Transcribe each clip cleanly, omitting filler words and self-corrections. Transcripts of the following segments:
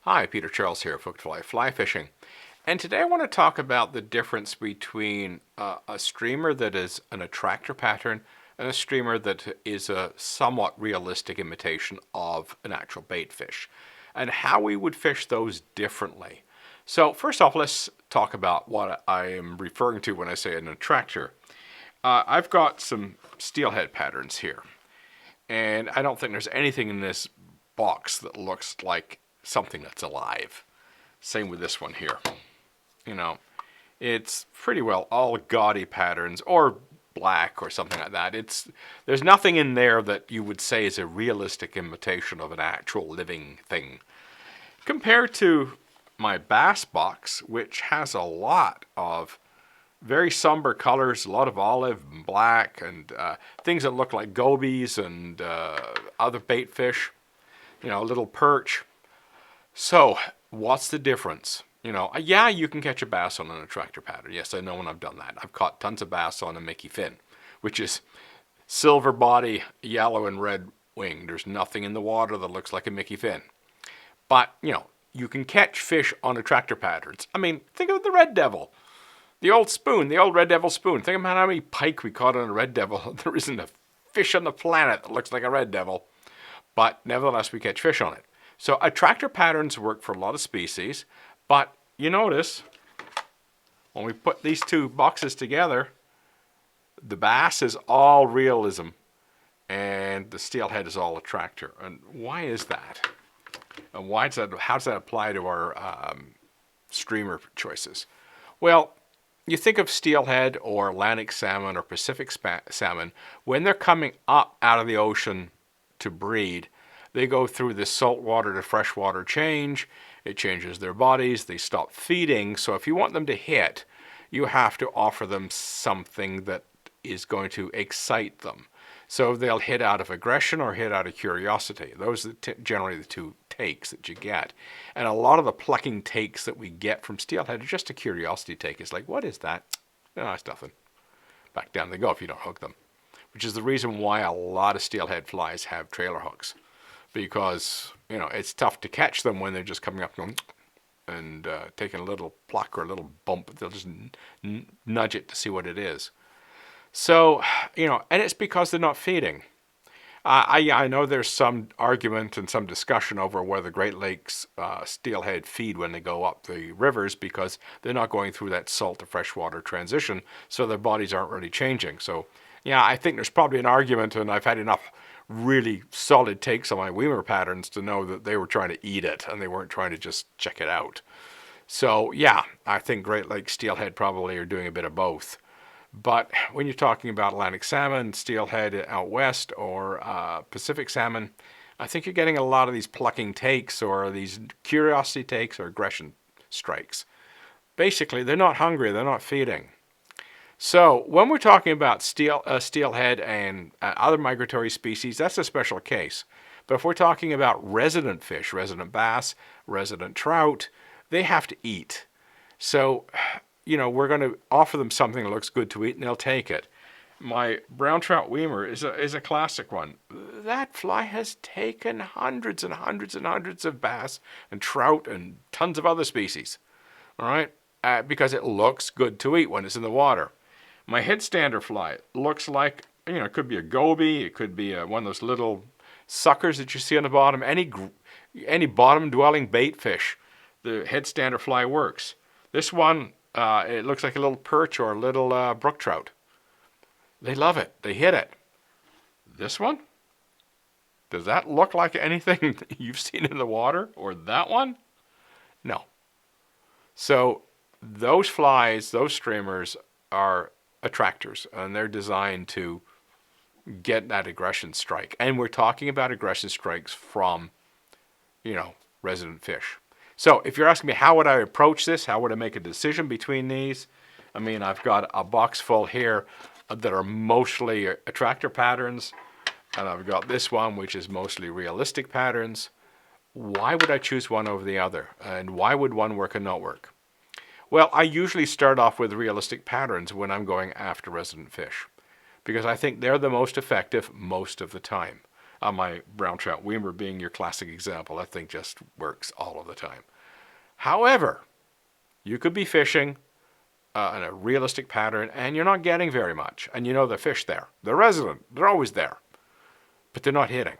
Hi, Peter Charles here, Hooked Fly Fishing. And today I want to talk about the difference between a streamer that is an attractor pattern and a streamer that is a somewhat realistic imitation of an actual bait fish, and how we would fish those differently. So first off, let's talk about what I am referring to when I say an attractor. I've got some steelhead patterns here, and I don't think there's anything in this box that looks like something that's alive. Same with this one here. You know, it's pretty well all gaudy patterns or black or something like that. There's nothing in there that you would say is a realistic imitation of an actual living thing. Compared to my bass box, which has a lot of very somber colors, a lot of olive and black, and things that look like gobies and other bait fish, little perch. So, what's the difference? Yeah, you can catch a bass on an attractor pattern. Yes, I know, and I've done that. I've caught tons of bass on a Mickey fin, which is silver body, yellow and red wing. There's nothing in the water that looks like a Mickey fin. But, you can catch fish on attractor patterns. I mean, think of the red devil. The old spoon, the old red devil spoon. Think about how many pike we caught on a red devil. There isn't a fish on the planet that looks like a red devil. But nevertheless, we catch fish on it. So attractor patterns work for a lot of species, but you notice when we put these two boxes together, the bass is all realism and the steelhead is all attractor. And why is that? And how does that apply to our streamer choices? Well, you think of steelhead or Atlantic salmon or Pacific salmon, when they're coming up out of the ocean to breed, they go through this saltwater to freshwater change. It changes their bodies. They stop feeding. So if you want them to hit, you have to offer them something that is going to excite them. So they'll hit out of aggression or hit out of curiosity. Those are generally the two takes that you get. And a lot of the plucking takes that we get from steelhead are just a curiosity take. It's like, what is that? No, it's nothing. Back down they go if you don't hook them. Which is the reason why a lot of steelhead flies have trailer hooks. Because, it's tough to catch them when they're just coming up and taking a little pluck or a little bump. They'll just nudge it to see what it is. So, and it's because they're not feeding. I know there's some argument and some discussion over whether Great Lakes steelhead feed when they go up the rivers because they're not going through that salt to freshwater transition, so their bodies aren't really changing. So, yeah, I think there's probably an argument, and I've had enough really solid takes on my Weimer patterns to know that they were trying to eat it and they weren't trying to just check it out. So, yeah, I think Great Lakes steelhead probably are doing a bit of both. But when you're talking about Atlantic salmon, steelhead out west, or Pacific salmon, I think you're getting a lot of these plucking takes or these curiosity takes or aggression strikes. Basically, they're not hungry, they're not feeding. So when we're talking about steelhead and other migratory species, that's a special case. But if we're talking about resident fish, resident bass, resident trout, they have to eat. So, we're going to offer them something that looks good to eat, and they'll take it. My brown trout Weimer is a classic one. That fly has taken hundreds and hundreds and hundreds of bass and trout and tons of other species. All right? Because it looks good to eat when it's in the water. My headstander fly looks like, it could be a goby, it could be one of those little suckers that you see on the bottom. Any bottom-dwelling bait fish, the headstander fly works. This one, it looks like a little perch or a little brook trout. They love it. They hit it. This one, does that look like anything you've seen in the water? Or that one? No. So those flies, those streamers are attractors, and they're designed to get that aggression strike. And we're talking about aggression strikes from, resident fish. So if you're asking me how would I approach this, how would I make a decision between these? I mean, I've got a box full here that are mostly attractor patterns, and I've got this one which is mostly realistic patterns. Why would I choose one over the other? And why would one work and not work? Well, I usually start off with realistic patterns when I'm going after resident fish, because I think they're the most effective most of the time. My brown trout weimer being your classic example. That thing just works all of the time. However, you could be fishing in a realistic pattern and you're not getting very much. And you know the fish there. They're resident. They're always there. But they're not hitting.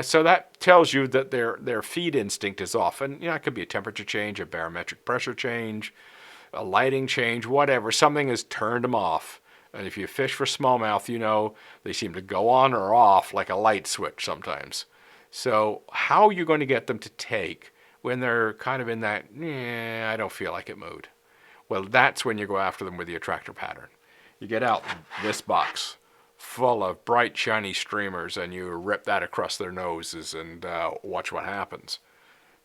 So that tells you that their feed instinct is off. And it could be a temperature change, a barometric pressure change, a lighting change, whatever. Something has turned them off. And if you fish for smallmouth, they seem to go on or off like a light switch sometimes. So how are you going to get them to take when they're kind of in that, I don't feel like it mood? Well, that's when you go after them with the attractor pattern. You get out this box full of bright, shiny streamers and you rip that across their noses and watch what happens.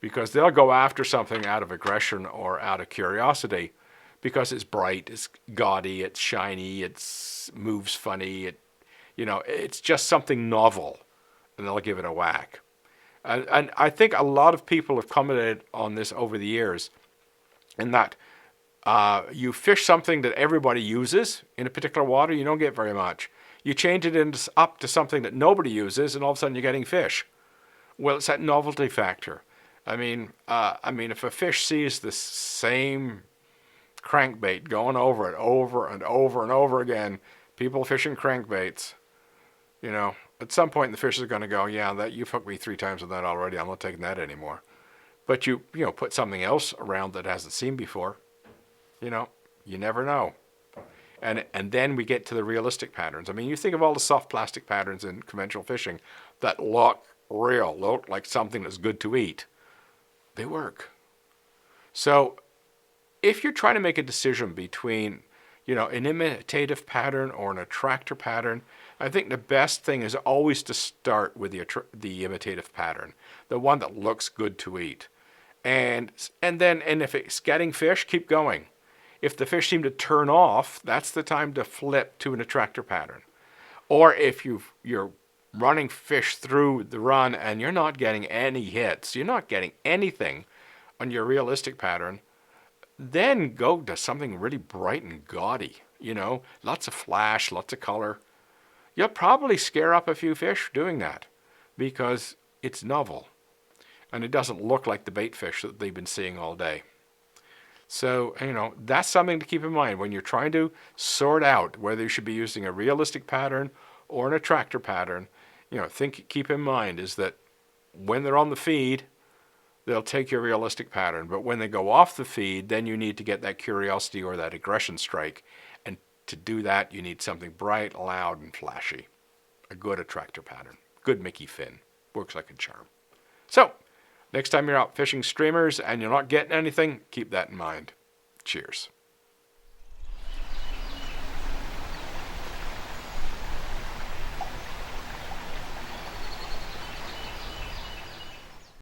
Because they'll go after something out of aggression or out of curiosity because it's bright, it's gaudy, it's shiny, it moves funny, it's just something novel, and they'll give it a whack. And I think a lot of people have commented on this over the years, in that you fish something that everybody uses in a particular water, you don't get very much. You change it up to something that nobody uses, and all of a sudden you're getting fish. Well, it's that novelty factor. I mean, if a fish sees the same crankbait going over and over again, people fishing crankbaits, at some point the fish is going to go, yeah, you've hooked me 3 times with that already. I'm not taking that anymore. But you put something else around that hasn't seen before. You never know. And then we get to the realistic patterns. I mean, you think of all the soft plastic patterns in conventional fishing that look real, look like something that's good to eat. They work. So if you're trying to make a decision between, an imitative pattern or an attractor pattern, I think the best thing is always to start with the imitative pattern, the one that looks good to eat. And if it's getting fish, keep going. If the fish seem to turn off, that's the time to flip to an attractor pattern. Or if you're running fish through the run and you're not getting any hits, you're not getting anything on your realistic pattern, then go to something really bright and gaudy, lots of flash, lots of color. You'll probably scare up a few fish doing that because it's novel and it doesn't look like the bait fish that they've been seeing all day. So, that's something to keep in mind when you're trying to sort out whether you should be using a realistic pattern or an attractor pattern. Keep in mind is that when they're on the feed, they'll take your realistic pattern. But when they go off the feed, then you need to get that curiosity or that aggression strike. And to do that, you need something bright, loud, and flashy. A good attractor pattern. Good Mickey fin. Works like a charm. So, next time you're out fishing streamers and you're not getting anything, keep that in mind. Cheers.